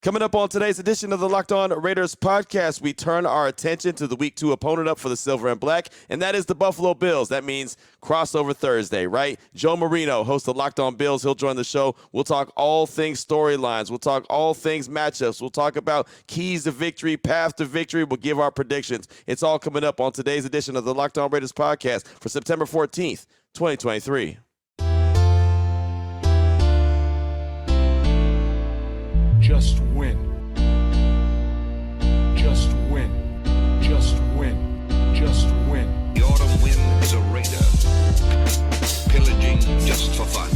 Coming up on today's edition of the Locked On Raiders podcast, we turn our attention to the Week 2 opponent up for the Silver and Black, and that is the Buffalo Bills. That means crossover Thursday, right? Joe Marino, host of Locked On Bills, he'll join the show. We'll talk all things storylines. We'll talk all things matchups. We'll talk about keys to victory, path to victory. We'll give our predictions. It's all coming up on today's edition of the Locked On Raiders podcast for September 14th, 2023. Just win. Just win. Just win. Just win. The autumn wind is a raider, pillaging just for fun.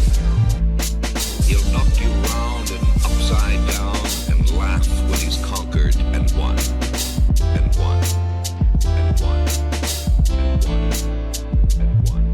He'll knock you round and upside down and laugh when he's conquered and won. And won. And won. And won. And won.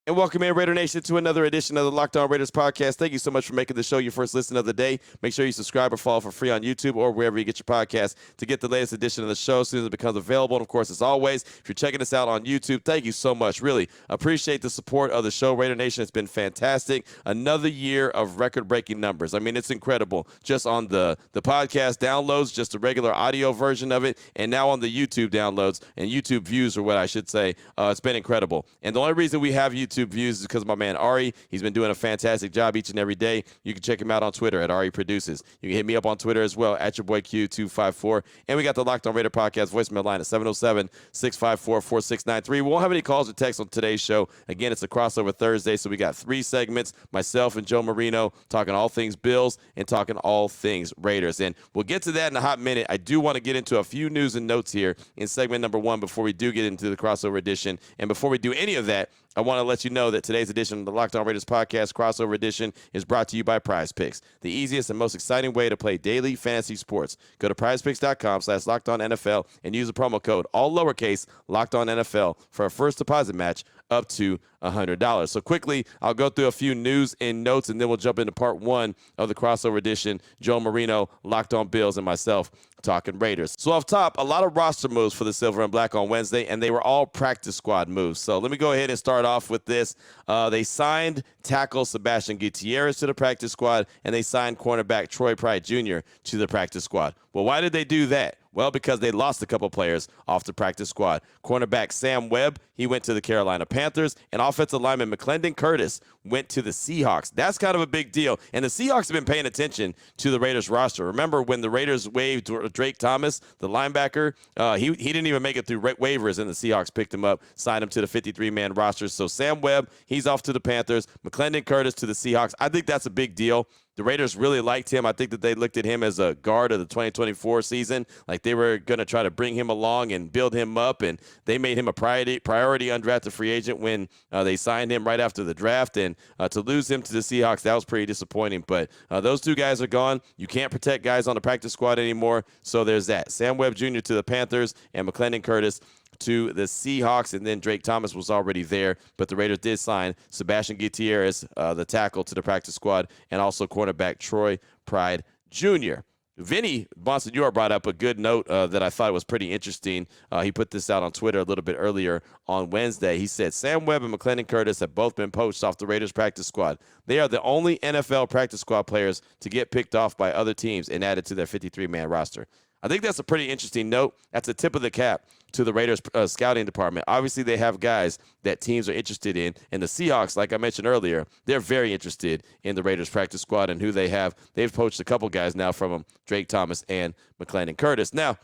And welcome in, Raider Nation, to another edition of the Locked On Raiders podcast. Thank you so much for making the show your first listen of the day. Make sure you subscribe or follow for free on YouTube or wherever you get your podcast to get the latest edition of the show as soon as it becomes available. And, of course, as always, if you're checking us out on YouTube, thank you so much. Really appreciate the support of the show. Raider Nation has been fantastic. Another year of record-breaking numbers. I mean, it's incredible. Just on the podcast downloads, just the regular audio version of it, and now on the YouTube downloads and YouTube views, or what I should say. It's been incredible. And the only reason we have YouTube views is because of my man Ari. He's been doing a fantastic job each and every day. You can check him out on Twitter at Ari Produces. You can hit me up on Twitter as well at your boy Q254. And we got the Locked On Raider podcast voicemail line at 707-654-4693. We won't have any calls or texts on today's show. Again, it's a crossover Thursday, so we got 3 segments, myself and Joe Marino talking all things Bills and talking all things Raiders. And we'll get to that in a hot minute. I do want to get into a few news and notes here in segment number 1 before we do get into the crossover edition. And before we do any of that, I want to let you know that today's edition of the Locked On Raiders podcast crossover edition is brought to you by PrizePicks, the easiest and most exciting way to play daily fantasy sports. Go to prizepicks.com/LockedOnNFL and use the promo code, all lowercase, LockedOnNFL for a first deposit match up to $100. So quickly, I'll go through a few news and notes, and then we'll jump into part 1 of the crossover edition. Joe Marino, Locked On Bills, and myself talking Raiders. So off top, a lot of roster moves for the Silver and Black on Wednesday, and they were all practice squad moves. So let me go ahead and start off with this. They signed tackle Sebastian Gutierrez to the practice squad, and they signed cornerback Troy Pride Jr. to the practice squad. Well, why did they do that? Well, because they lost a couple players off the practice squad. Cornerback Sam Webb, he went to the Carolina Panthers, and offensive lineman McClendon Curtis went to the Seahawks. That's kind of a big deal, and the Seahawks have been paying attention to the Raiders roster. Remember when the Raiders waived Drake Thomas, the linebacker? He didn't even make it through waivers, and the Seahawks picked him up, signed him to the 53-man roster. So Sam Webb, he's off to the Panthers. McClendon Curtis to the Seahawks. I think that's a big deal. The Raiders really liked him. I think that they looked at him as a guard of the 2024 season. Like they were going to try to bring him along and build him up, and they made him a priority undrafted free agent when they signed him right after the draft. And to lose him to the Seahawks, that was pretty disappointing. But those 2 guys are gone. You can't protect guys on the practice squad anymore. So there's that. Sam Webb Jr. to the Panthers and McClendon Curtis to the Seahawks, and then Drake Thomas was already there, but the Raiders did sign Sebastian Gutierrez, the tackle, to the practice squad, and also cornerback Troy Pride Jr. Vinny Bonsignor brought up a good note that I thought was pretty interesting. He put this out on Twitter a little bit earlier on Wednesday. He said, Sam Webb and McClendon Curtis have both been poached off the Raiders practice squad. They are the only NFL practice squad players to get picked off by other teams and added to their 53-man roster. I think that's a pretty interesting note. That's a tip of the cap to the Raiders scouting department. Obviously, they have guys that teams are interested in. And the Seahawks, like I mentioned earlier, they're very interested in the Raiders practice squad and who they have. They've poached a couple guys now from them, Drake Thomas and McClendon Curtis. Now,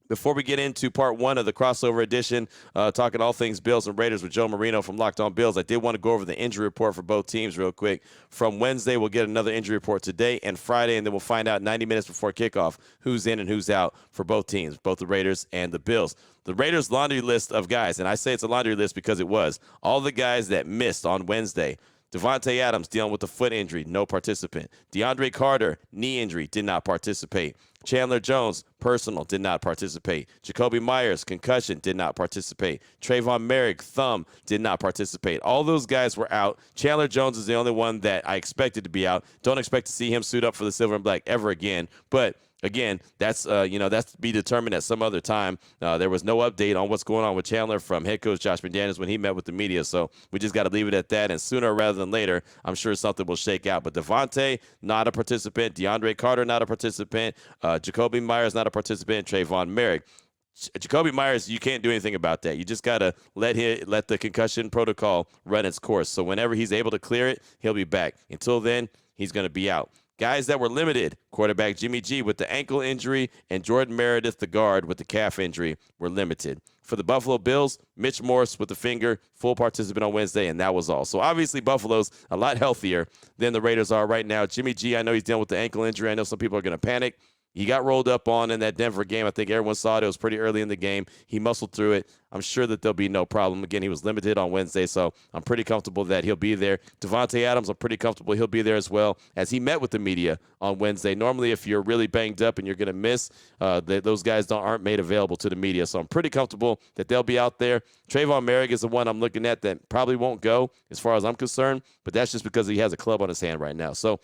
before we get into part 1 of the crossover edition, talking all things Bills and Raiders with Joe Marino from Locked On Bills, I did want to go over the injury report for both teams real quick. From Wednesday, we'll get another injury report today and Friday, and then we'll find out 90 minutes before kickoff who's in and who's out for both teams, both the Raiders and the Bills. The Raiders' laundry list of guys, and I say it's a laundry list because it was, all the guys that missed on Wednesday. Devontae Adams dealing with a foot injury, no participant. DeAndre Carter, knee injury, did not participate. Chandler Jones, personal, did not participate. Jacoby Myers, concussion, did not participate. Trayvon Merrick, thumb, did not participate. All those guys were out. Chandler Jones is the only one that I expected to be out. Don't expect to see him suit up for the Silver and Black ever again. But again, that's that's to be determined at some other time. There was no update on what's going on with Chandler from head coach Josh McDaniels when he met with the media. So we just got to leave it at that. And sooner rather than later, I'm sure something will shake out. But Devontae, not a participant. DeAndre Carter, not a participant. Jacoby Myers, not a participant. Trayvon Merrick. Jacoby Myers, you can't do anything about that. You just got to let the concussion protocol run its course. So whenever he's able to clear it, he'll be back. Until then, he's going to be out. Guys that were limited, quarterback Jimmy G with the ankle injury and Jordan Meredith, the guard, with the calf injury, were limited. For the Buffalo Bills, Mitch Morse with the finger, full participant on Wednesday, and that was all. So obviously Buffalo's a lot healthier than the Raiders are right now. Jimmy G, I know he's dealing with the ankle injury. I know some people are going to panic. He got rolled up on in that Denver game. I think everyone saw it. It was pretty early in the game. He muscled through it. I'm sure that there'll be no problem. Again, he was limited on Wednesday, so I'm pretty comfortable that he'll be there. Devontae Adams, I'm pretty comfortable he'll be there as well, as he met with the media on Wednesday. Normally, if you're really banged up and you're going to miss, those guys aren't made available to the media, so I'm pretty comfortable that they'll be out there. Trayvon Merrick is the one I'm looking at that probably won't go as far as I'm concerned, but that's just because he has a club on his hand right now. So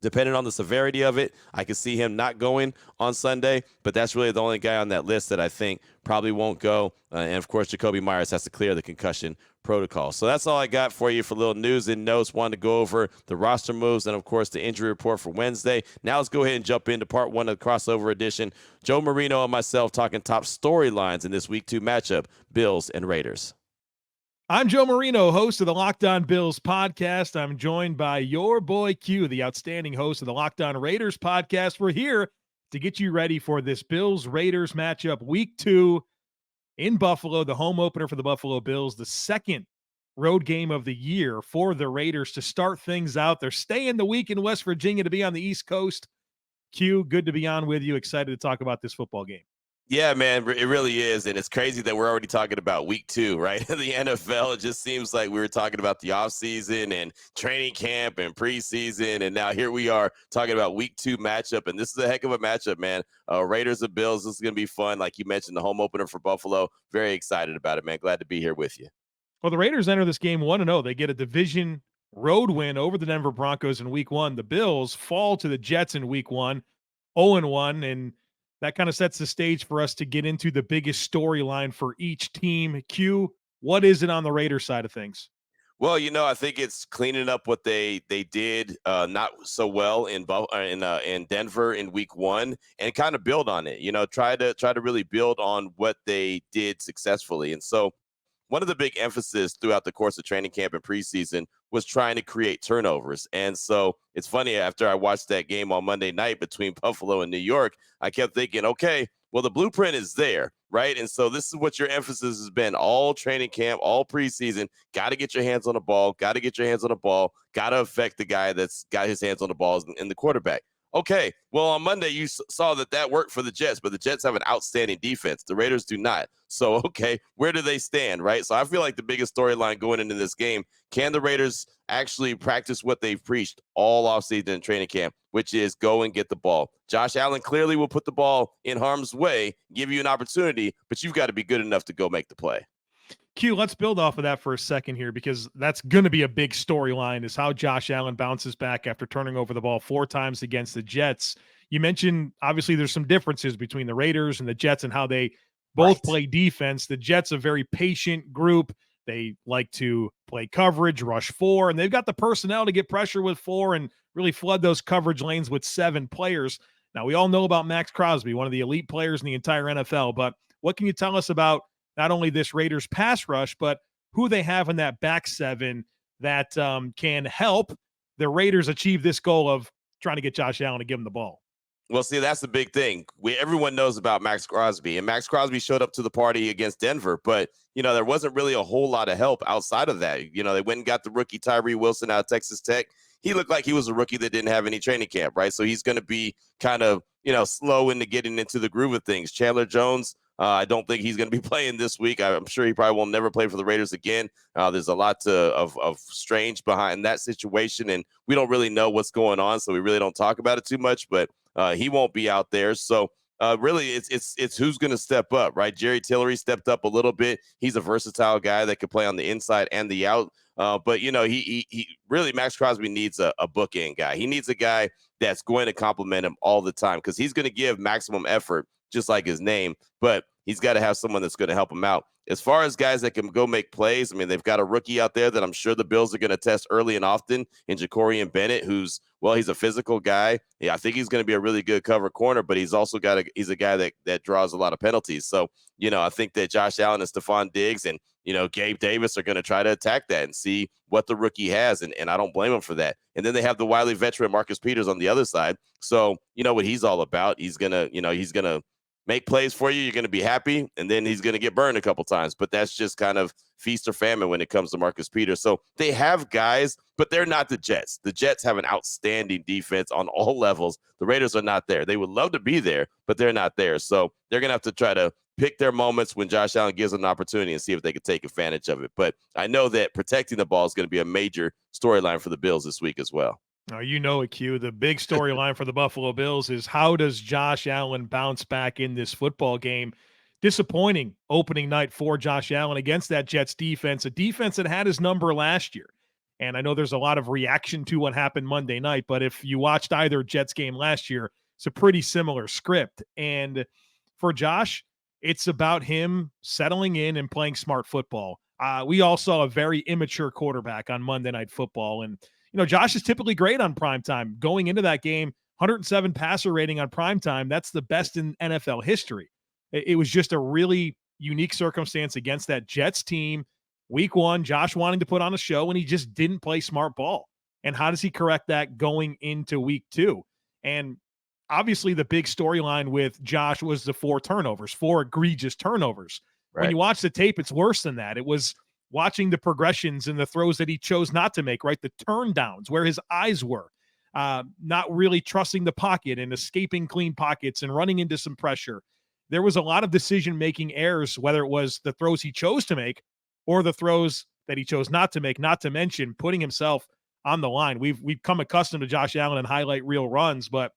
depending on the severity of it, I can see him not going on Sunday, but that's really the only guy on that list that I think probably won't go. And, of course, Jacoby Myers has to clear the concussion protocol. So that's all I got for you for little news and notes. Wanted to go over the roster moves and, of course, the injury report for Wednesday. Now let's go ahead and jump into part one of the crossover edition. Joe Marino and myself talking top storylines in this Week 2 matchup, Bills and Raiders. I'm Joe Marino, host of the Locked On Bills podcast. I'm joined by your boy Q, the outstanding host of the Locked On Raiders podcast. We're here to get you ready for this Bills-Raiders matchup, Week 2 in Buffalo, the home opener for the Buffalo Bills, the second road game of the year for the Raiders to start things out. They're staying the week in West Virginia to be on the East Coast. Q, good to be on with you. Excited to talk about this football game. Yeah, man, it really is. And it's crazy that we're already talking about Week 2, right? In the NFL, it just seems like we were talking about the offseason and training camp and preseason. And now here we are talking about Week 2 matchup. And this is a heck of a matchup, man. Raiders and Bills, this is going to be fun. Like you mentioned, the home opener for Buffalo. Very excited about it, man. Glad to be here with you. Well, the Raiders enter this game 1-0. They get a division road win over the Denver Broncos in Week 1. The Bills fall to the Jets in Week 1, 0-1. And that kind of sets the stage for us to get into the biggest storyline for each team. Q, what is it on the Raiders side of things? Well, I think it's cleaning up what they did not so well in Denver in Week 1 and kind of build on it. Try to really build on what they did successfully. And so one of the big emphasis throughout the course of training camp and preseason was trying to create turnovers. And so it's funny, after I watched that game on Monday night between Buffalo and New York, I kept thinking, okay, well, the blueprint is there, right? And so this is what your emphasis has been all training camp, all preseason. Got to get your hands on the ball, got to affect the guy that's got his hands on the ball in the quarterback. Okay, well, on Monday, you saw that worked for the Jets, but the Jets have an outstanding defense. The Raiders do not. So, okay, where do they stand, right? So I feel like the biggest storyline going into this game, can the Raiders actually practice what they've preached all offseason in training camp, which is go and get the ball? Josh Allen clearly will put the ball in harm's way, give you an opportunity, but you've got to be good enough to go make the play. Q, let's build off of that for a second here, because that's going to be a big storyline, is how Josh Allen bounces back after turning over the ball 4 times against the Jets. You mentioned, obviously, there's some differences between the Raiders and the Jets and how they both play defense. The Jets, a very patient group. They like to play coverage, rush 4, and they've got the personnel to get pressure with 4 and really flood those coverage lanes with 7 players. Now, we all know about Max Crosby, one of the elite players in the entire NFL, but what can you tell us about not only this Raiders pass rush, but who they have in that back 7 that can help the Raiders achieve this goal of trying to get Josh Allen to give him the ball? Well, see, that's the big thing. Everyone knows about Max Crosby, and Max Crosby showed up to the party against Denver, but, there wasn't really a whole lot of help outside of that. They went and got the rookie Tyree Wilson out of Texas Tech. He looked like he was a rookie that didn't have any training camp, right? So he's going to be kind of, slow into getting into the groove of things. Chandler Jones, I don't think he's going to be playing this week. I'm sure he probably will never play for the Raiders again. There's a lot of strange behind that situation, and we don't really know what's going on, so we really don't talk about it too much, but he won't be out there. So really it's who's going to step up, right? Jerry Tillery stepped up a little bit. He's a versatile guy that could play on the inside and the out. But he really, Max Crosby needs a bookend guy. He needs a guy that's going to compliment him all the time because he's going to give maximum effort, just like his name. But he's got to have someone that's going to help him out. As far as guys that can go make plays, I mean, they've got a rookie out there that I'm sure the Bills are going to test early and often in Jacorian Bennett, who's, well, he's a physical guy. Yeah, I think he's going to be a really good cover corner, but he's also he's a guy that draws a lot of penalties. So, I think that Josh Allen and Stephon Diggs and, Gabe Davis are going to try to attack that and see what the rookie has. And I don't blame him for that. And then they have the wily veteran Marcus Peters on the other side. So, you know what he's all about. He's going to, make plays for you. You're going to be happy, and then he's going to get burned a couple times. But that's just kind of feast or famine when it comes to Marcus Peters. So they have guys, but they're not the Jets. The Jets have an outstanding defense on all levels. The Raiders are not there. They would love to be there, but they're not there. So they're going to have to try to pick their moments when Josh Allen gives them an opportunity and see if they can take advantage of it. But I know that protecting the ball is going to be a major storyline for the Bills this week as well. Now, Q, the big storyline for the Buffalo Bills is how does Josh Allen bounce back in this football game? Disappointing opening night for Josh Allen against that Jets defense, a defense that had his number last year. And I know there's a lot of reaction to what happened Monday night, but if you watched either Jets game last year, it's a pretty similar script. And for Josh, it's about him settling in and playing smart football. We all saw a very immature quarterback on Monday Night Football, and Josh is typically great on primetime. Going into that game, 107 passer rating on primetime, that's the best in NFL history. It was just a really unique circumstance against that Jets team. Week one, Josh wanting to put on a show, and he just didn't play smart ball. And how does he correct that going into week two? And obviously the big storyline with Josh was the 4 egregious turnovers. Right. When you watch the tape, it's worse than that. It was watching the progressions and the throws that he chose not to make, right? The turn downs where his eyes were, not really trusting the pocket and escaping clean pockets and running into some pressure. There was a lot of decision-making errors, whether it was the throws he chose to make or the throws that he chose not to make, not to mention putting himself on the line. We've come accustomed to Josh Allen and highlight reel runs, but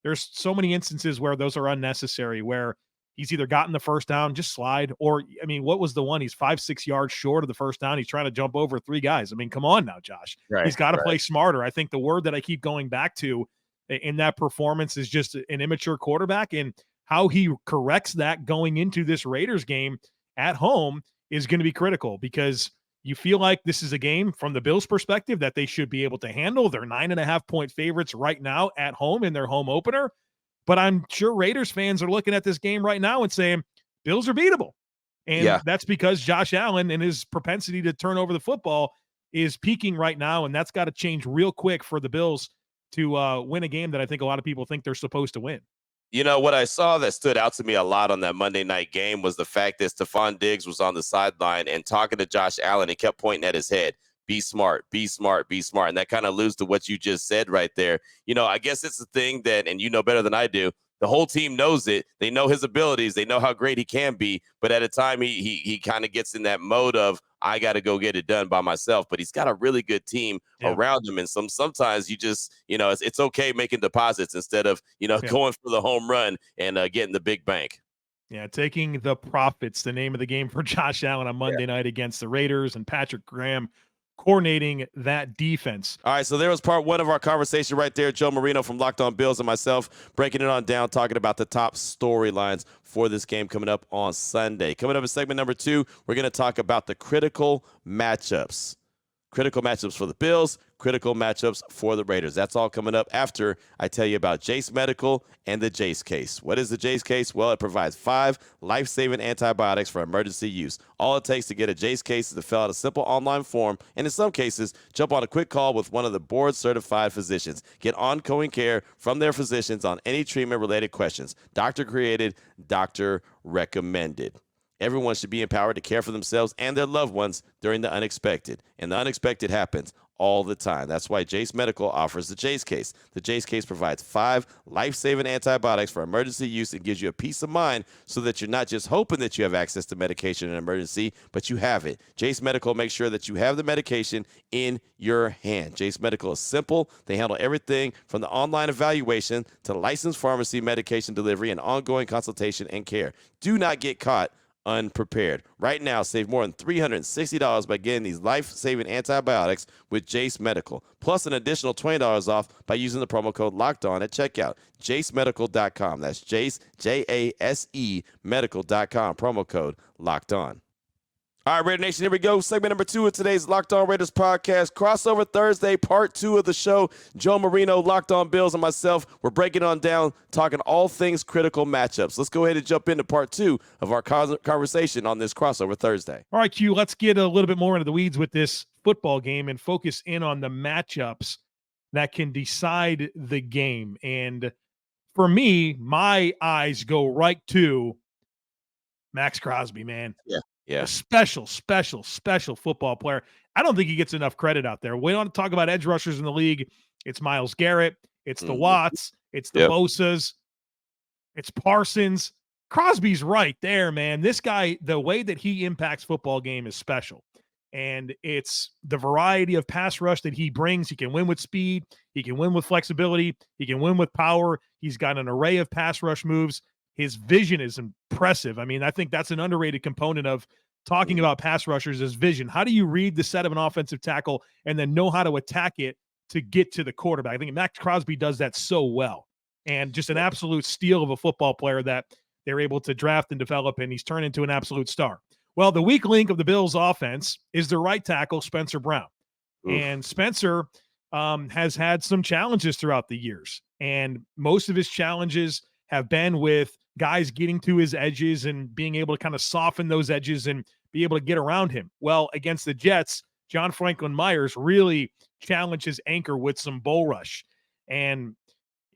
there's so many instances where those are unnecessary, where he's either gotten the first down, just slide, or, I mean, what was the one? He's 5-6 yards short of the first down. He's trying to jump over 3 guys. I mean, come on now, Josh. Right, he's got to play smarter. I think the word that I keep going back to in that performance is just an immature quarterback, and how he corrects that going into this Raiders game at home is going to be critical, because you feel like this is a game from the Bills' perspective that they should be able to handle. They're 9.5-point favorites right now at home in their home opener. But I'm sure Raiders fans are looking at this game right now and saying, Bills are beatable. And that's because Josh Allen and his propensity to turn over the football is peaking right now, and that's got to change real quick for the Bills to win a game that I think a lot of people think they're supposed to win. What I saw that stood out to me a lot on that Monday night game was the fact that Stephon Diggs was on the sideline and talking to Josh Allen. He kept pointing at his head. Be smart, be smart, be smart. And that kind of alludes to what you just said right there. I guess it's the thing that, and you know better than I do, the whole team knows it. They know his abilities. They know how great he can be. But at a time, he kind of gets in that mode of, I got to go get it done by myself. But he's got a really good team around him. And sometimes you just, it's okay making deposits instead of, going for the home run and getting the big bank. Yeah, taking the profits, the name of the game for Josh Allen on Monday night against the Raiders, and Patrick Graham coordinating that defense. All right, so there was part one of our conversation right there. Joe Marino from Locked On Bills and myself breaking it on down, talking about the top storylines for this game coming up on Sunday. Coming up in segment number 2, we're going to talk about the critical matchups. Critical matchups for the Bills, critical matchups for the Raiders. That's all coming up after I tell you about Jase Medical and the Jase case. What is the Jase case? Well, it provides 5 life-saving antibiotics for emergency use. All it takes to get a Jase case is to fill out a simple online form, and in some cases, jump on a quick call with one of the board-certified physicians. Get ongoing care from their physicians on any treatment-related questions. Doctor-created, doctor-recommended. Everyone should be empowered to care for themselves and their loved ones during the unexpected. And the unexpected happens all the time. That's why Jase Medical offers the Jase case. The Jase case provides 5 life-saving antibiotics for emergency use and gives you a peace of mind so that you're not just hoping that you have access to medication in an emergency, but you have it. Jase Medical makes sure that you have the medication in your hand. Jase Medical is simple. They handle everything from the online evaluation to licensed pharmacy medication delivery and ongoing consultation and care. Do not get caught unprepared. Right now, save more than $360 by getting these life-saving antibiotics with Jase Medical, plus an additional $20 off by using the promo code LOCKEDON at checkout. JaseMedical.com. That's Jase, Jase Medical.com. Promo code LOCKEDON. All right, Raider Nation, here we go. Segment number 2 of today's Locked On Raiders podcast. Crossover Thursday, part 2 of the show. Joe Marino, Locked On Bills, and myself, we're breaking on down, talking all things critical matchups. Let's go ahead and jump into part 2 of our conversation on this Crossover Thursday. All right, Q, let's get a little bit more into the weeds with this football game and focus in on the matchups that can decide the game. And for me, my eyes go right to Max Crosby, man. Yeah. A special football player. I don't think he gets enough credit out there. We want to talk about edge rushers in the league. It's Myles Garrett. It's the Watts. It's the Bosas. It's Parsons. Crosby's right there, man. This guy, the way that he impacts football game is special. And it's the variety of pass rush that he brings. He can win with speed. He can win with flexibility. He can win with power. He's got an array of pass rush moves. His vision is impressive. I mean, I think that's an underrated component of talking about pass rushers is vision. How do you read the set of an offensive tackle and then know how to attack it to get to the quarterback? I think Max Crosby does that so well. And just an absolute steal of a football player that they're able to draft and develop, and he's turned into an absolute star. Well, the weak link of the Bills' offense is their right tackle, Spencer Brown. And Spencer has had some challenges throughout the years. And most of his challenges have been with guys getting to his edges and being able to kind of soften those edges and be able to get around him. Well, against the Jets, John Franklin Myers really challenged his anchor with some bull rush. And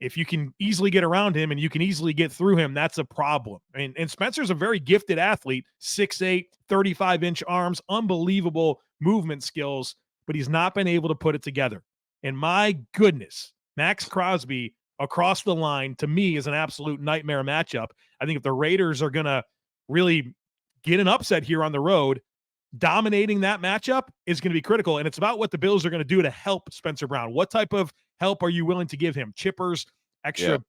if you can easily get around him and you can easily get through him, that's a problem. And Spencer's a very gifted athlete, 6'8", 35-inch arms, unbelievable movement skills, but he's not been able to put it together. And my goodness, Max Crosby across the line, to me, is an absolute nightmare matchup. I think if the Raiders are going to really get an upset here on the road, dominating that matchup is going to be critical. And it's about what the Bills are going to do to help Spencer Brown. What type of help are you willing to give him? Chippers, extra,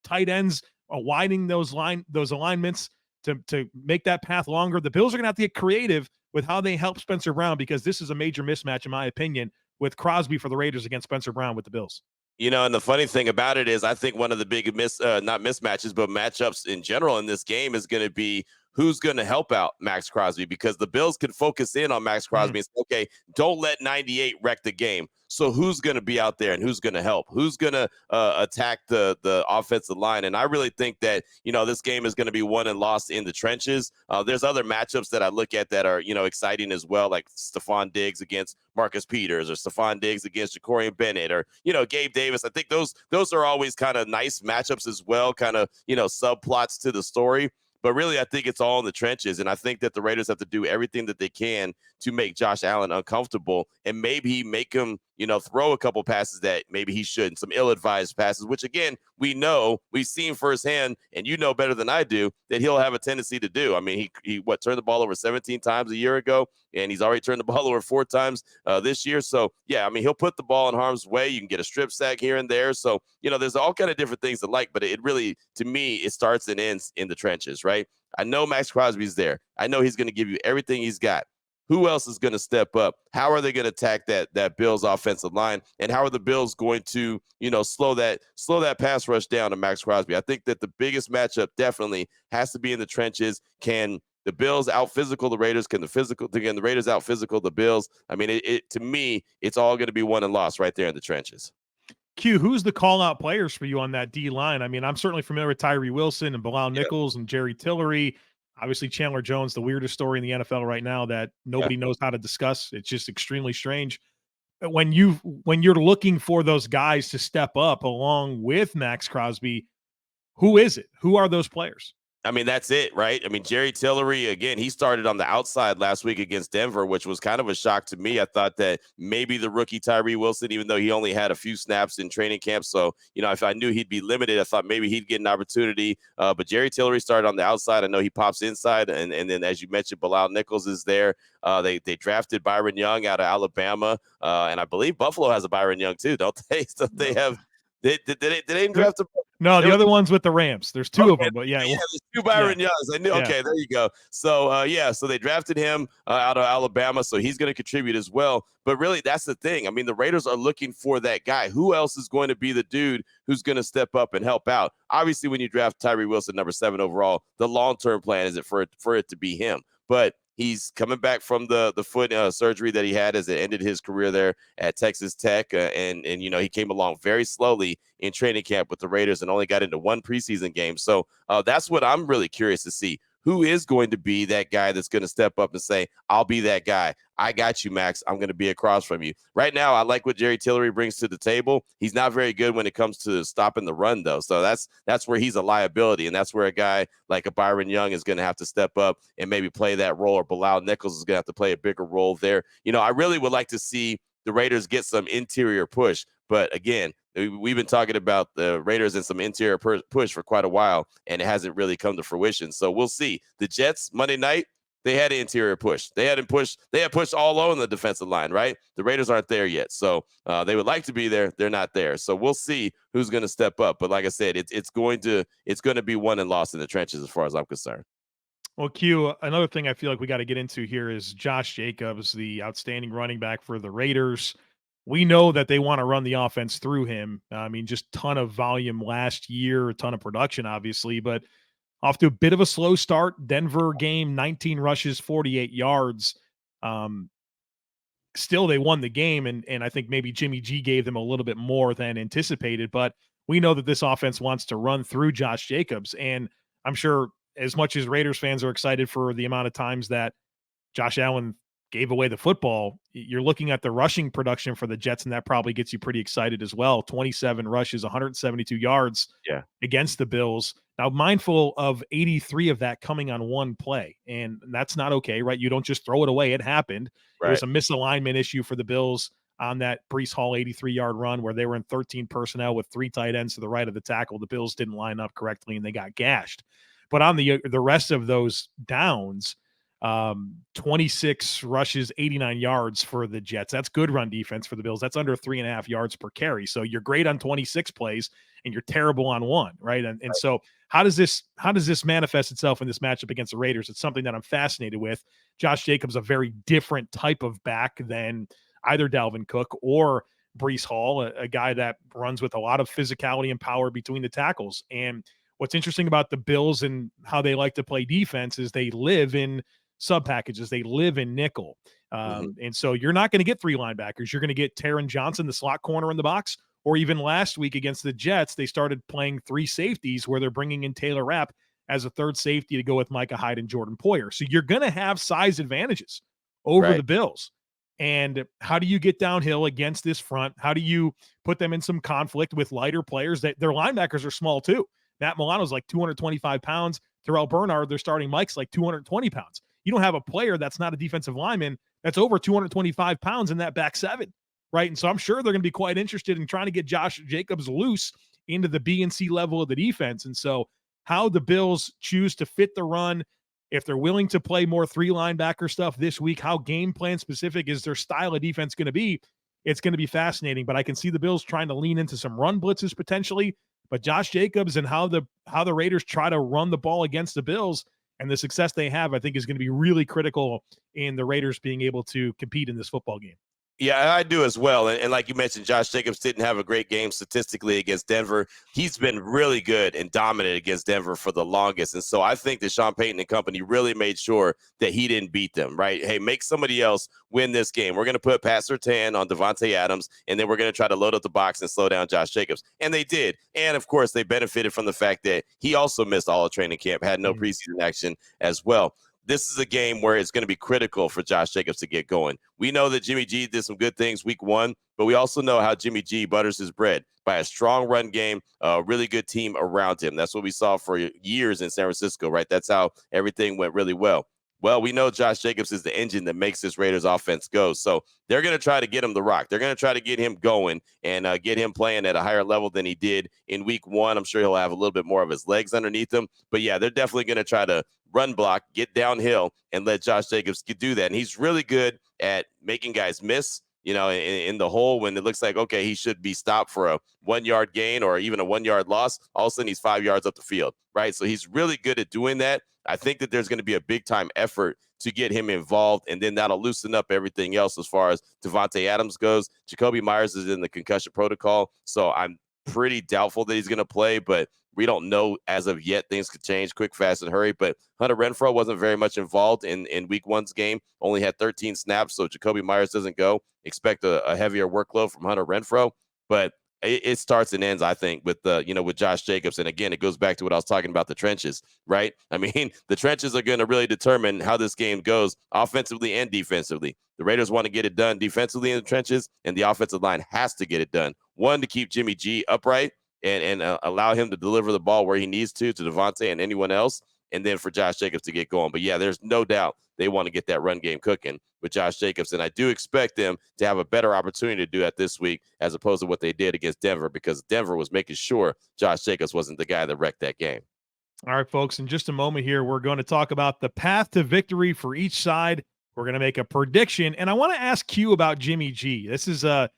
tight ends, widening those alignments to make that path longer. The Bills are going to have to get creative with how they help Spencer Brown, because this is a major mismatch, in my opinion, with Crosby for the Raiders against Spencer Brown with the Bills. And the funny thing about it is I think one of the big not mismatches, but matchups in general in this game is going to be who's going to help out Max Crosby, because the Bills can focus in on Max Crosby and say, okay, don't let 98 wreck the game. So who's going to be out there and who's going to help? Who's going to attack the offensive line? And I really think that, this game is going to be won and lost in the trenches. There's other matchups that I look at that are, exciting as well, like Stephon Diggs against Marcus Peters, or Stephon Diggs against Ja'Cory Bennett, or, Gabe Davis. I think those are always kind of nice matchups as well, kind of, subplots to the story. But really, I think it's all in the trenches, and I think that the Raiders have to do everything that they can to make Josh Allen uncomfortable, and maybe make him, throw a couple passes that maybe he shouldn't, some ill-advised passes, which, again, we've seen firsthand, and you know better than I do, that he'll have a tendency to do. I mean, he turned the ball over 17 times a year ago, and he's already turned the ball over 4 times this year. So, yeah, I mean, he'll put the ball in harm's way. You can get a strip sack here and there. So, there's all kind of different things to like, but it really, to me, it starts and ends in the trenches, right? I know Max Crosby's there. I know he's going to give you everything he's got. Who else is going to step up? How are they going to attack that Bills offensive line? And how are the Bills going to, slow that pass rush down to Max Crosby? I think that the biggest matchup definitely has to be in the trenches. Can the Bills out-physical the Raiders? Can the Raiders out-physical the Bills? I mean, to me, it's all going to be won and lost right there in the trenches. Q, who's the call-out players for you on that D-line? I mean, I'm certainly familiar with Tyree Wilson and Bilal Nichols and Jerry Tillery. Obviously, Chandler Jones, the weirdest story in the NFL right now that nobody knows how to discuss. It's just extremely strange. When you're looking for those guys to step up along with Max Crosby, who is it? Who are those players? I mean, that's it, right? I mean, Jerry Tillery, again, he started on the outside last week against Denver, which was kind of a shock to me. I thought that maybe the rookie Tyree Wilson, even though he only had a few snaps in training camp. So, if I knew he'd be limited, I thought maybe he'd get an opportunity. But Jerry Tillery started on the outside. I know he pops inside. And then, as you mentioned, Bilal Nichols is there. They drafted Byron Young out of Alabama. And I believe Buffalo has a Byron Young, too, don't they? So they have. Did they even draft him? No, the other one's with the Rams. There's two of them, but yeah. There's two Byron Youngs. I knew. Yeah. Okay, there you go. So, so they drafted him out of Alabama, so he's going to contribute as well. But really, that's the thing. I mean, the Raiders are looking for that guy. Who else is going to be the dude who's going to step up and help out? Obviously, when you draft Tyree Wilson, number 7 overall, the long-term plan is for it to be him. But he's coming back from the foot surgery that he had as it ended his career there at Texas Tech. And he came along very slowly in training camp with the Raiders and only got into one preseason game. So that's what I'm really curious to see. Who is going to be that guy that's going to step up and say, I'll be that guy. I got you, Max. I'm going to be across from you. Right now, I like what Jerry Tillery brings to the table. He's not very good when it comes to stopping the run, though. So that's where he's a liability, and that's where a guy like a Byron Young is going to have to step up and maybe play that role, or Bilal Nichols is going to have to play a bigger role there. I really would like to see the Raiders get some interior push. But again, we've been talking about the Raiders and some interior push for quite a while, and it hasn't really come to fruition. So we'll see. The Jets, Monday night, they had an interior push. They had pushed all over the defensive line, right? The Raiders aren't there yet. So they would like to be there. They're not there. So we'll see who's going to step up. But like I said, it's going to be won and lost in the trenches as far as I'm concerned. Well, Q, another thing I feel like we got to get into here is Josh Jacobs, the outstanding running back for the Raiders. We know that they want to run the offense through him. I mean, just ton of volume last year, a ton of production, obviously, but off to a bit of a slow start. Denver game, 19 rushes, 48 yards. Still, they won the game, and I think maybe Jimmy G gave them a little bit more than anticipated, but we know that this offense wants to run through Josh Jacobs, and I'm sure as much as Raiders fans are excited for the amount of times that Josh Allen gave away the football, you're looking at the rushing production for the Jets, and that probably gets you pretty excited as well. 27 rushes, 172 yards against the Bills. Now, mindful of 83 of that coming on one play, and that's not okay, right? You don't just throw it away. It happened. Right. There was a misalignment issue for the Bills on that Breece Hall 83-yard run where they were in 13 personnel with 3 tight ends to the right of the tackle. The Bills didn't line up correctly, and they got gashed. But on the rest of those downs, 26 rushes, 89 yards for the Jets. That's good run defense for the Bills. That's under 3.5 yards per carry. So you're great on 26 plays and you're terrible on 1, right? And so how does this manifest itself in this matchup against the Raiders? It's something that I'm fascinated with. Josh Jacobs, a very different type of back than either Dalvin Cook or Breece Hall, a guy that runs with a lot of physicality and power between the tackles. And what's interesting about the Bills and how they like to play defense is they live in sub packages. They live in nickel. And so you're not going to get 3 linebackers. You're going to get Taron Johnson, the slot corner in the box, or even last week against the Jets, they started playing 3 safeties where they're bringing in Taylor Rapp as a third safety to go with Micah Hyde and Jordan Poyer. So you're going to have size advantages over the Bills. And how do you get downhill against this front? How do you put them in some conflict with lighter players? That their linebackers are small too. Matt Milano's like 225 pounds. Terrell Bernard, their starting Mike's like 220 pounds. You don't have a player that's not a defensive lineman that's over 225 pounds in that back 7, right? And so I'm sure they're going to be quite interested in trying to get Josh Jacobs loose into the B and C level of the defense. And so how the Bills choose to fit the run, if they're willing to play more 3 linebacker stuff this week, how game plan specific is their style of defense going to be? It's going to be fascinating, but I can see the Bills trying to lean into some run blitzes potentially. But Josh Jacobs and how the Raiders try to run the ball against the Bills and the success they have, I think is going to be really critical in the Raiders being able to compete in this football game. Yeah, I do as well. And like you mentioned, Josh Jacobs didn't have a great game statistically against Denver. He's been really good and dominant against Denver for the longest. And so I think that Sean Payton and company really made sure that he didn't beat them, right? Hey, make somebody else win this game. We're going to put Pat Surtain on Devontae Adams, and then we're going to try to load up the box and slow down Josh Jacobs. And they did. And, of course, they benefited from the fact that he also missed all of training camp, had no preseason action as well. this is a game where it's going to be critical for Josh Jacobs to get going. We know that Jimmy G did some good things week 1, but we also know how Jimmy G butters his bread by a strong run game, a really good team around him. That's what we saw for years in San Francisco, right? That's how everything went really well. Well, we know Josh Jacobs is the engine that makes this Raiders offense go. So they're going to try to get him the rock. They're going to try to get him going and get him playing at a higher level than he did in week 1. I'm sure he'll have a little bit more of his legs underneath him. But yeah, they're definitely going to try to run block, get downhill, and let Josh Jacobs do that. And he's really good at making guys miss, in the hole when it looks like, okay, he should be stopped for a 1-yard gain or even a 1-yard loss. All of a sudden, he's 5 yards up the field, right? So he's really good at doing that. I think that there's going to be a big-time effort to get him involved, and then that'll loosen up everything else as far as Devontae Adams goes. Jacoby Myers is in the concussion protocol, so I'm pretty doubtful that he's going to play, but we don't know as of yet. Things could change quick, fast, and hurry. But Hunter Renfrow wasn't very much involved in week 1's game, only had 13 snaps, so Jacoby Myers doesn't go. Expect a heavier workload from Hunter Renfrow, but it starts and ends, I think, with with Josh Jacobs. And again, it goes back to what I was talking about, the trenches, right? I mean, the trenches are going to really determine how this game goes offensively and defensively. The Raiders want to get it done defensively in the trenches, and the offensive line has to get it done. One, to keep Jimmy G upright and allow him to deliver the ball where he needs to Devontae and anyone else, and then for Josh Jacobs to get going. But yeah, there's no doubt they want to get that run game cooking with Josh Jacobs, and I do expect them to have a better opportunity to do that this week as opposed to what they did against Denver, because Denver was making sure Josh Jacobs wasn't the guy that wrecked that game. All right, folks, in just a moment here, we're going to talk about the path to victory for each side. We're going to make a prediction, and I want to ask Q about Jimmy G. This is a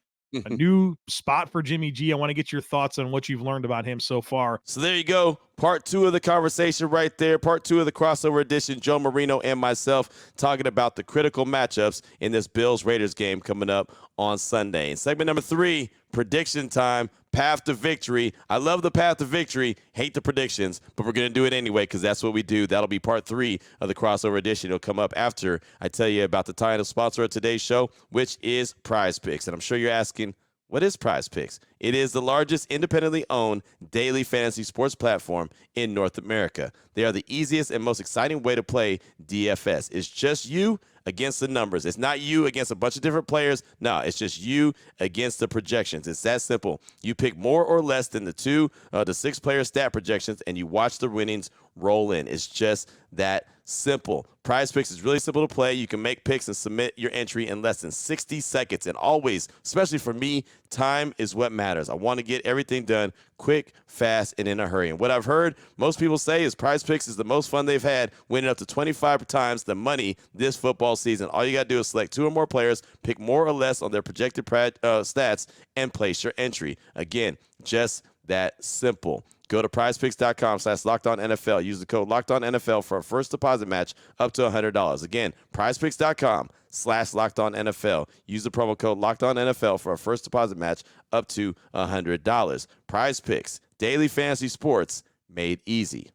new spot for Jimmy G. I want to get your thoughts on what you've learned about him so far. So there you go. Part 2 of the conversation right there. Part 2 of the crossover edition. Joe Marino and myself talking about the critical matchups in this Bills-Raiders game coming up on Sunday. In segment number 3, prediction time, path to victory. I love the path to victory, hate the predictions, but we're going to do it anyway because that's what we do. That'll be part 3 of the crossover edition. It'll come up after I tell you about the title sponsor of today's show, which is PrizePicks. And I'm sure you're asking, what is PrizePicks? It is the largest independently owned daily fantasy sports platform in North America. They are the easiest and most exciting way to play DFS. It's just you against the numbers. It's not you against a bunch of different players. No, it's just you against the projections. It's that simple. You pick more or less than the 2 to 6 player stat projections, and you watch the winnings roll in. It's just that simple. PrizePicks is really simple to play. You can make picks and submit your entry in less than 60 seconds. And always, especially for me, time is what matters. I want to get everything done quick, fast, and in a hurry. And what I've heard most people say is PrizePicks is the most fun they've had, winning up to 25 times the money this football season. All you got to do is select 2 or more players, pick more or less on their projected stats, and place your entry. Again, just that simple. Go to prizepicks.com/LockedOnNFL. Use the code LockedOnNFL for a first deposit match up to $100. Again, prizepicks.com/LockedOnNFL. Use the promo code LockedOnNFL for a first deposit match up to $100. PrizePicks, daily fantasy sports made easy.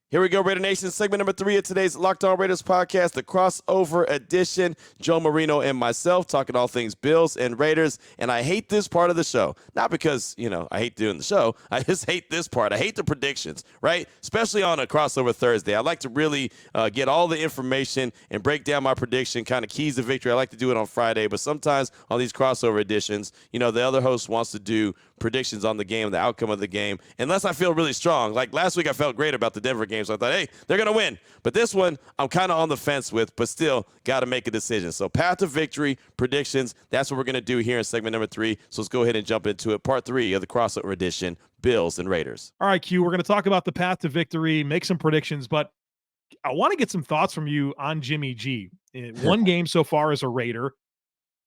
Here we go, Raider Nation. Segment number 3 of today's Locked On Raiders podcast, the crossover edition. Joe Marino and myself talking all things Bills and Raiders. And I hate this part of the show. Not because, I hate doing the show. I just hate this part. I hate the predictions, right? Especially on a crossover Thursday. I like to really get all the information and break down my prediction, kind of keys to victory. I like to do it on Friday. But sometimes on these crossover editions, the other host wants to do predictions on the game, the outcome of the game, unless I feel really strong. Like last week, I felt great about the Denver game, so I thought, hey, they're going to win. But this one, I'm kind of on the fence with, but still got to make a decision. So path to victory, predictions, that's what we're going to do here in segment number 3. So let's go ahead and jump into it. Part 3 of the crossover edition, Bills and Raiders. All right, Q, we're going to talk about the path to victory, make some predictions, but I want to get some thoughts from you on Jimmy G. One game so far as a Raider.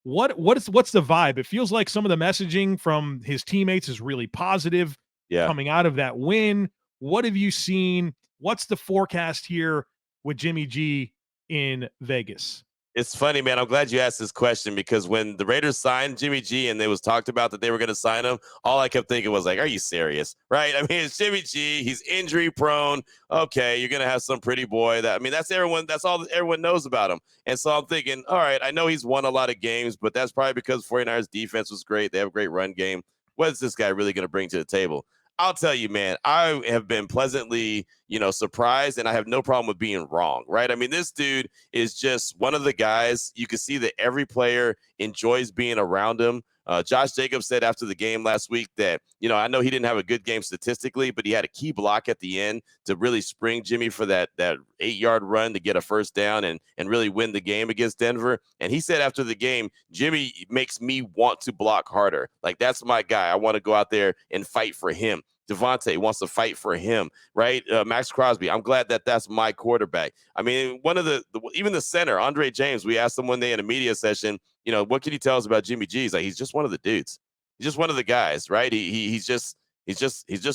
What's the vibe? It feels like some of the messaging from his teammates is really positive coming out of that win. What have you seen? What's the forecast here with Jimmy G in Vegas? It's funny, man. I'm glad you asked this question because when the Raiders signed Jimmy G and it was talked about that they were going to sign him, all I kept thinking was like, are you serious? Right? I mean, it's Jimmy G. He's injury prone. Okay, you're going to have some pretty boy. That's everyone. That's all everyone knows about him. And so I'm thinking, all right, I know he's won a lot of games, but that's probably because 49ers defense was great. They have a great run game. What is this guy really going to bring to the table? I'll tell you, man, I have been pleasantly, surprised, and I have no problem with being wrong, right? I mean, this dude is just one of the guys. You can see that every player enjoys being around him. Josh Jacobs said after the game last week that, I know he didn't have a good game statistically, but he had a key block at the end to really spring Jimmy for that 8-yard run to get a first down and really win the game against Denver. And he said after the game, Jimmy makes me want to block harder. Like, that's my guy. I want to go out there and fight for him. Devontae wants to fight for him, right? Max Crosby. I'm glad that that's my quarterback. I mean, one of even the center, Andre James, we asked him one day in a media session, what can you tell us about Jimmy G? He's like, he's just one of the dudes. He's just one of the guys, right? He's just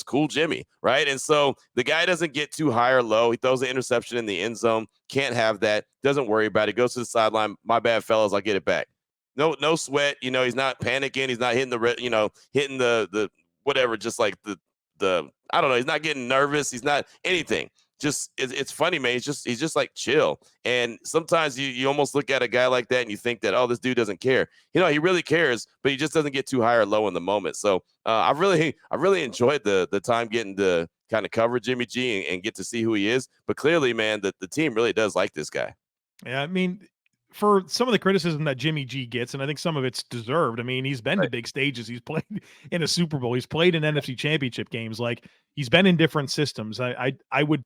cool Jimmy, right? And so the guy doesn't get too high or low. He throws an interception in the end zone. Can't have that. Doesn't worry about it. Goes to the sideline. My bad, fellas. I'll get it back. No sweat. He's not panicking. He's not hitting hitting the whatever, just like the I don't know. He's not getting nervous. He's not anything. Just it's funny, man. He's just like chill. And sometimes you almost look at a guy like that and you think that, oh, this dude doesn't care. He really cares, but he just doesn't get too high or low in the moment. So I really enjoyed the time getting to kind of cover Jimmy G and get to see who he is. But clearly, man, the team really does like this guy. Yeah, I mean, for some of the criticism that Jimmy G gets, and I think some of it's deserved. I mean, he's been to big stages. He's played in a Super Bowl. He's played in NFC Championship games. Like, he's been in different systems. I would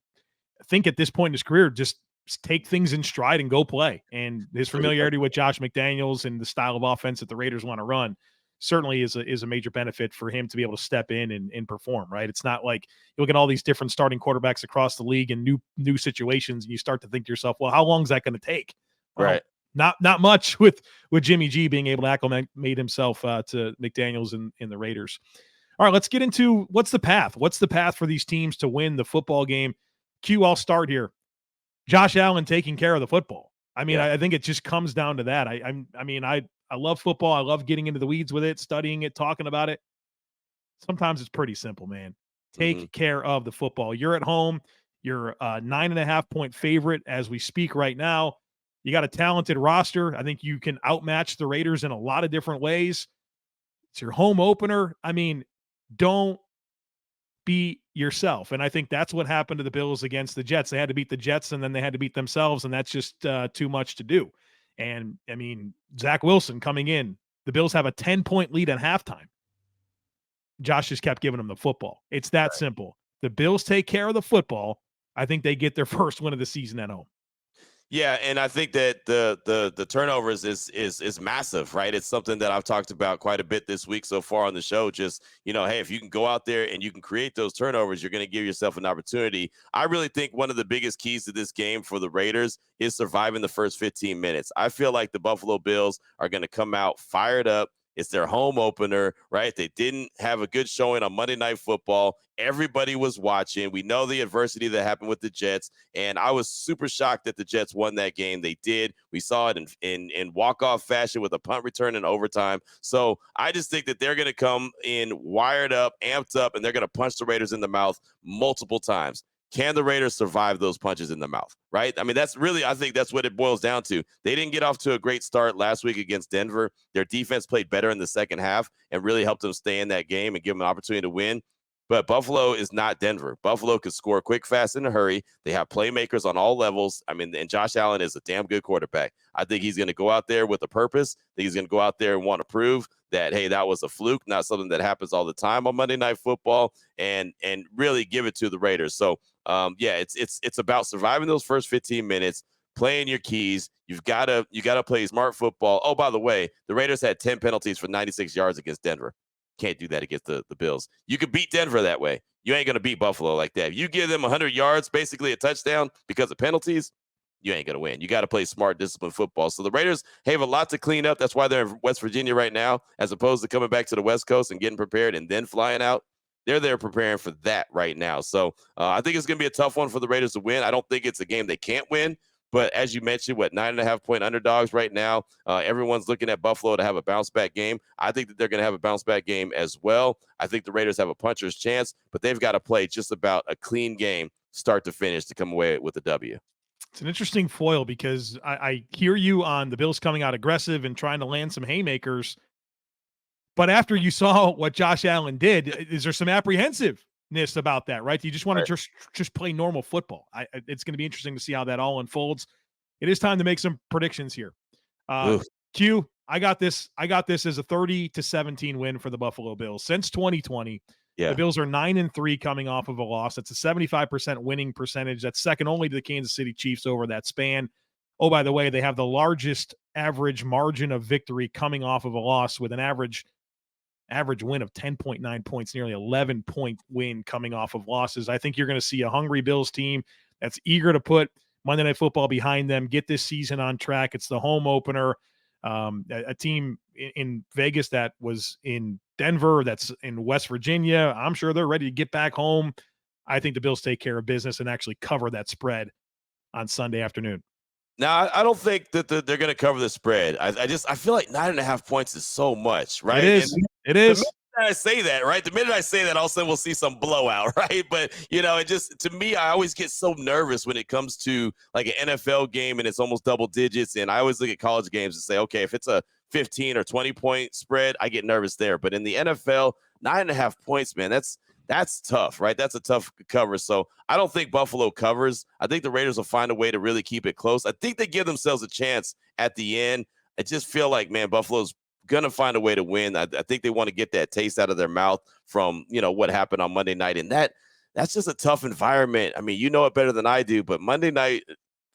think at this point in his career, just take things in stride and go play. And his familiarity with Josh McDaniels and the style of offense that the Raiders want to run certainly is a major benefit for him to be able to step in and perform, right? It's not like you look at all these different starting quarterbacks across the league and new situations, and you start to think to yourself, well, how long is that going to take? Well, Right. Not much with Jimmy G being able to acclimate himself to McDaniels in the Raiders. All right, let's get into what's the path. What's the path for these teams to win the football game? Q, I'll start here. Josh Allen taking care of the football. I mean, I think it just comes down to that. I love football. I love getting into the weeds with it, studying it, talking about it. Sometimes it's pretty simple, man. Take care of the football. You're at home. You're a 9.5-point favorite as we speak right now. You got a talented roster. I think you can outmatch the Raiders in a lot of different ways. It's your home opener. I mean, don't beat yourself. And I think that's what happened to the Bills against the Jets. They had to beat the Jets, and then they had to beat themselves, and that's just too much to do. And, I mean, Zach Wilson coming in. The Bills have a 10-point lead at halftime. Josh just kept giving them the football. It's that simple. The Bills take care of the football. I think they get their first win of the season at home. Yeah, and I think that the turnovers is massive, right? It's something that I've talked about quite a bit this week so far on the show. Just, hey, if you can go out there and you can create those turnovers, you're going to give yourself an opportunity. I really think one of the biggest keys to this game for the Raiders is surviving the first 15 minutes. I feel like the Buffalo Bills are going to come out fired up. It's their home opener, right? They didn't have a good showing on Monday Night Football. Everybody was watching. We know the adversity that happened with the Jets, and I was super shocked that the Jets won that game. They did. We saw it in walk-off fashion with a punt return in overtime. So I just think that they're going to come in wired up, amped up, and they're going to punch the Raiders in the mouth multiple times. Can the Raiders survive those punches in the mouth, right? I mean, I think that's what it boils down to. They didn't get off to a great start last week against Denver. Their defense played better in the second half and really helped them stay in that game and give them an opportunity to win. But Buffalo is not Denver. Buffalo could score quick, fast, in a hurry. They have playmakers on all levels. I mean, and Josh Allen is a damn good quarterback. I think he's going to go out there with a purpose. I think he's going to go out there and want to prove that, hey, that was a fluke, not something that happens all the time on Monday Night Football, and really give it to the Raiders. So, it's about surviving those first 15 minutes, playing your keys. You got to play smart football. Oh, by the way, the Raiders had 10 penalties for 96 yards against Denver. Can't do that against the Bills. You could beat Denver that way. You ain't going to beat Buffalo like that. If you give them 100 yards, basically a touchdown because of penalties, you ain't going to win. You got to play smart, disciplined football. So the Raiders have a lot to clean up. That's why they're in West Virginia right now, as opposed to coming back to the West Coast and getting prepared and then flying out. They're there preparing for that right now. So I think it's going to be a tough one for the Raiders to win. I don't think it's a game they can't win. But as you mentioned, 9.5-point underdogs right now. Everyone's looking at Buffalo to have a bounce-back game. I think that they're going to have a bounce-back game as well. I think the Raiders have a puncher's chance, but they've got to play just about a clean game, start to finish, to come away with a W. It's an interesting foil because I hear you on the Bills coming out aggressive and trying to land some haymakers. But after you saw what Josh Allen did, is there some apprehensiveness about that, right? Do you just want to just play normal football? It's going to be interesting to see how that all unfolds. It is time to make some predictions here. Q, I got this as a 30-17 win for the Buffalo Bills. Since 2020, the Bills are 9-3 coming off of a loss. That's a 75% winning percentage. That's second only to the Kansas City Chiefs over that span. Oh, by the way, they have the largest average margin of victory coming off of a loss with an average win of 10.9 points, nearly 11-point win coming off of losses. I think you're going to see a hungry Bills team that's eager to put Monday Night Football behind them, get this season on track. It's the home opener. A team in Vegas that was in Denver, that's in West Virginia. I'm sure they're ready to get back home. I think the Bills take care of business and actually cover that spread on Sunday afternoon. Now, I don't think that they're going to cover the spread. I feel like 9.5 points is so much, right? It is. The minute I say that, right? The minute I say that, all of a sudden we'll see some blowout, right? But, it just, to me, I always get so nervous when it comes to like an NFL game and it's almost double digits. And I always look at college games and say, okay, if it's a 15 or 20-point spread, I get nervous there. But in the NFL, 9.5 points, man, that's tough, right? That's a tough cover. So I don't think Buffalo covers. I think the Raiders will find a way to really keep it close. I think they give themselves a chance at the end. I just feel like, man, Buffalo's going to find a way to win. I think they want to get that taste out of their mouth from, what happened on Monday night. And that's just a tough environment. I mean, you know it better than I do, but Monday Night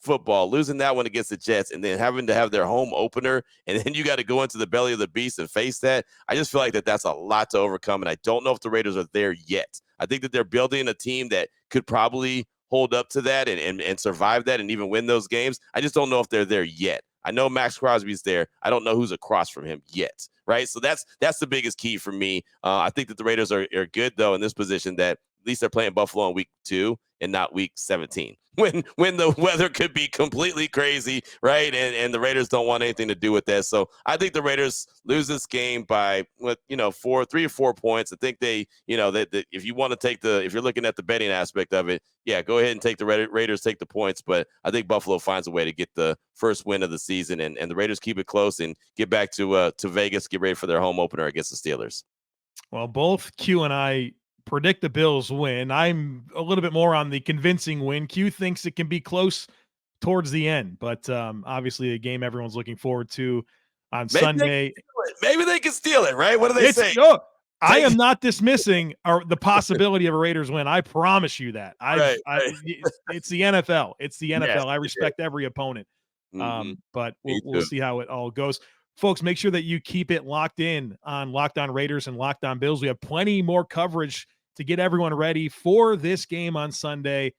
Football, losing that one against the Jets and then having to have their home opener, and then you got to go into the belly of the beast and face that. I just feel like that's a lot to overcome, and I don't know if the Raiders are there yet. I think that they're building a team that could probably hold up to that and survive that and even win those games. I just don't know if they're there yet. I know Max Crosby's there. I don't know who's across from him yet, right? So that's the biggest key for me. I think that the Raiders are good, though, in this position that at least they're playing Buffalo in week 2 and not week 17 when the weather could be completely crazy, right? And the Raiders don't want anything to do with that. So I think the Raiders lose this game by 3 or 4 points. I think they, that if you want to if you're looking at the betting aspect of it, yeah, go ahead and take the Raiders, take the points. But I think Buffalo finds a way to get the first win of the season, and the Raiders keep it close and get back to Vegas, get ready for their home opener against the Steelers. Well, both Q and I predict the Bills win. I'm a little bit more on the convincing win. Q thinks it can be close towards the end, but obviously a game everyone's looking forward to on Sunday. Maybe they can steal it, right? What do they say? I am not dismissing the possibility of a Raiders win. I promise you that. It's the NFL. It's the NFL. Yes, I respect every opponent. But we'll see how it all goes. Folks, make sure that you keep it locked in on Locked On Raiders and Locked On Bills. We have plenty more coverage to get everyone ready for this game on Sunday.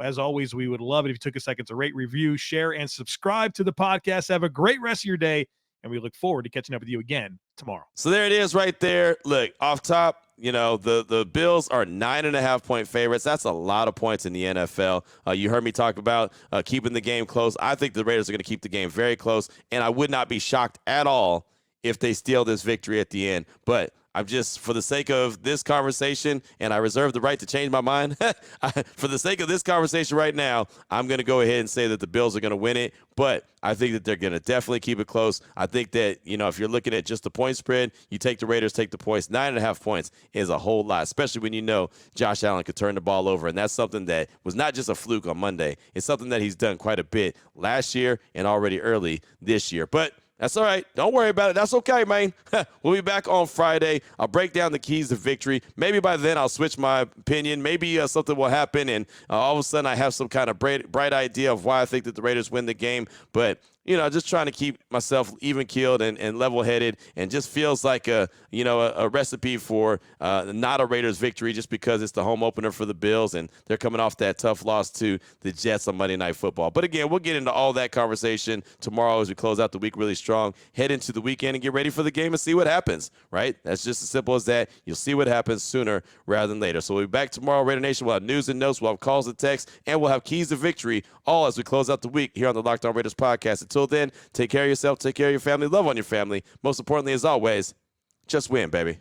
As always, we would love it if you took a second to rate, review, share, and subscribe to the podcast. Have a great rest of your day, and we look forward to catching up with you again tomorrow. So there it is right there. Look, off top, the Bills are 9.5-point favorites. That's a lot of points in the NFL. You heard me talk about keeping the game close. I think the Raiders are going to keep the game very close, and I would not be shocked at all if they steal this victory at the end. But I'm just, for the sake of this conversation, and I reserve the right to change my mind, for the sake of this conversation right now, I'm going to go ahead and say that the Bills are going to win it, but I think that they're going to definitely keep it close. I think that, if you're looking at just the point spread, you take the Raiders, take the points. 9.5 points is a whole lot, especially when Josh Allen could turn the ball over, and that's something that was not just a fluke on Monday. It's something that he's done quite a bit last year and already early this year. But that's all right. Don't worry about it. That's okay, man. We'll be back on Friday. I'll break down the keys to victory. Maybe by then I'll switch my opinion. Maybe something will happen, and all of a sudden I have some kind of bright idea of why I think that the Raiders win the game. But just trying to keep myself even-keeled and level-headed, and just feels like a recipe for not a Raiders victory just because it's the home opener for the Bills, and they're coming off that tough loss to the Jets on Monday Night Football. But again, we'll get into all that conversation tomorrow as we close out the week really strong, head into the weekend, and get ready for the game and see what happens, right? That's just as simple as that. You'll see what happens sooner rather than later. So we'll be back tomorrow, Raider Nation. We'll have news and notes, we'll have calls and texts, and we'll have keys to victory, all as we close out the week here on the Locked On Raiders podcast. Until then, take care of yourself, take care of your family, love on your family. Most importantly, as always, just win, baby.